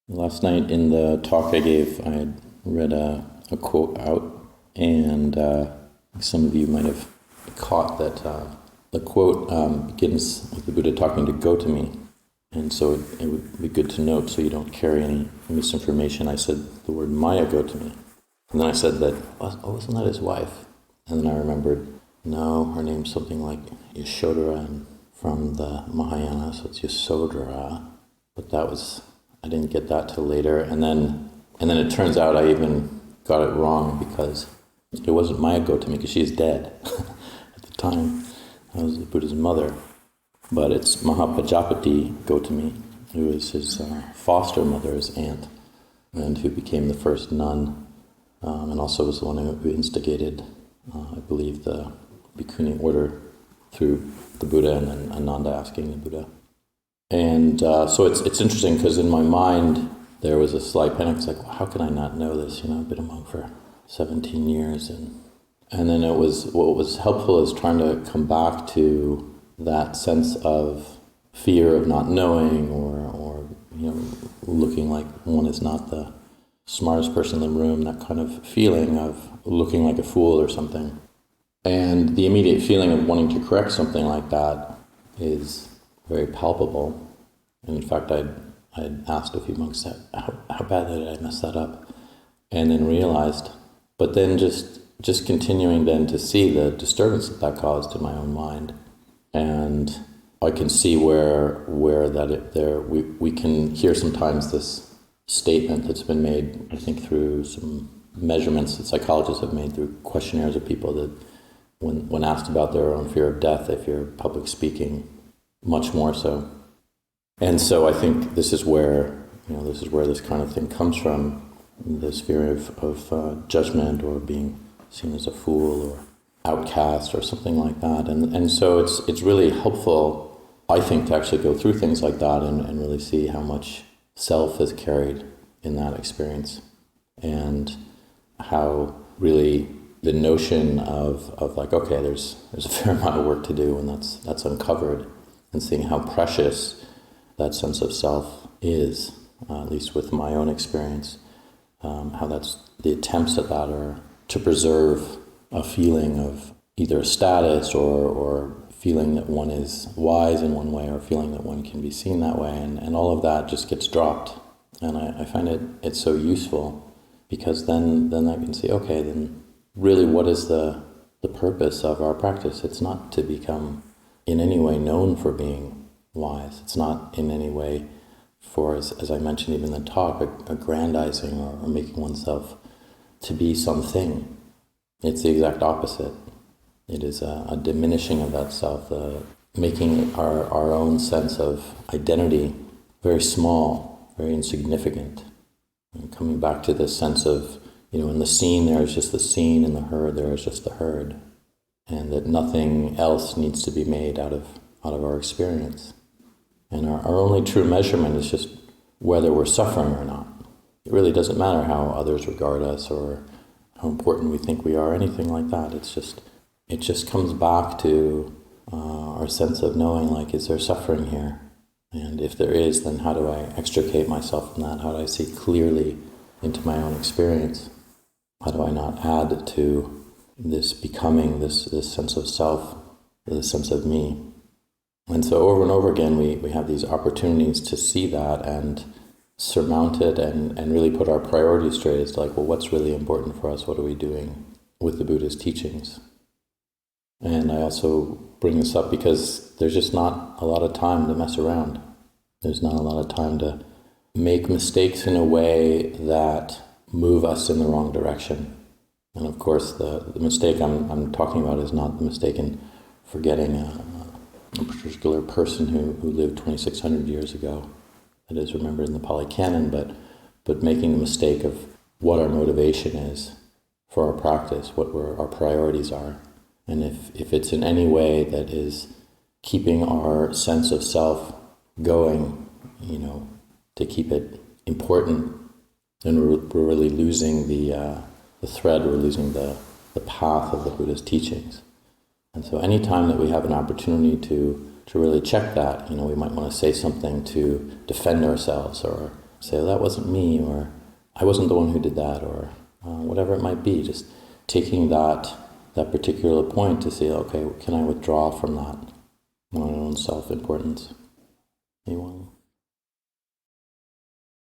Last night in the talk I gave, I had read a quote out, and some of you might have caught that the quote begins with the Buddha talking to Gautami, and so it would be good to note so you don't carry any misinformation. I said the word Maya Gautami, and then I said that, wasn't that his wife? And then I remembered, no, her name's something like Yashodhara, and from the Mahayana, so it's Yasodhara, but I didn't get that till later, and then it turns out I even got it wrong because it wasn't Maya Gautami, because she is dead at the time. That was the Buddha's mother, but it's Mahapajapati Gautami, who was his foster mother's aunt, and who became the first nun, and also was the one who instigated, I believe, the Bhikkhuni order through the Buddha and then Ananda asking the Buddha. And so it's interesting because in my mind there was a slight panic. It's like, well, how can I not know this? I've been a monk for 17 years, and then what was helpful is trying to come back to that sense of fear of not knowing, or looking like one is not the smartest person in the room. That kind of feeling of looking like a fool or something, and the immediate feeling of wanting to correct something like that is very palpable. And in fact, I'd asked a few monks how badly did I mess that up, and then realized, but then just continuing then to see the disturbance that caused in my own mind, and I can see where we can hear sometimes this statement that's been made, I think, through some measurements that psychologists have made through questionnaires of people, that when asked about their own fear of death, they fear public speaking much more so. And so I think this is where this kind of thing comes from, this fear of judgment, or being seen as a fool or outcast or something like that. And so it's really helpful, I think, to actually go through things like that and really see how much self is carried in that experience, and how really the notion of like, okay, there's a fair amount of work to do, and that's uncovered, and seeing how precious that sense of self is, at least with my own experience, how that's the attempts at that are to preserve a feeling of either a status or feeling that one is wise in one way, or feeling that one can be seen that way, and all of that just gets dropped. And I find it's so useful, because then I can see, okay, then really what is the purpose of our practice? It's not to become in any way known for being wise. It's not in any way for, as I mentioned even in the talk, aggrandizing or making oneself to be something. It's the exact opposite. It is a diminishing of that self, making our own sense of identity very small, very insignificant. And coming back to this sense of, in the scene there is just the scene, in the herd there is just the herd, and that nothing else needs to be made out of our experience. And our only true measurement is just whether we're suffering or not. It really doesn't matter how others regard us or how important we think we are, anything like that. It just comes back to our sense of knowing, like, is there suffering here? And if there is, then how do I extricate myself from that? How do I see clearly into my own experience? How do I not add to this becoming, this sense of self, this sense of me? And so over and over again, we have these opportunities to see that and surmount it, and really put our priorities straight as to, like, well, what's really important for us? What are we doing with the Buddha's teachings? And I also bring this up because there's just not a lot of time to mess around. There's not a lot of time to make mistakes in a way that move us in the wrong direction. And of course, the mistake I'm talking about is not the mistake in forgetting a particular person who lived 2,600 years ago, that is remembered in the Pali Canon, but making the mistake of what our motivation is for our practice, what our priorities are. And if it's in any way that is keeping our sense of self going, to keep it important, then we're really losing the thread, we're losing the path of the Buddha's teachings. And so any time that we have an opportunity to really check that, we might want to say something to defend ourselves, or say, that wasn't me, or I wasn't the one who did that, or whatever it might be. Just taking that particular point to say, okay, can I withdraw from that my own self-importance? Anyone?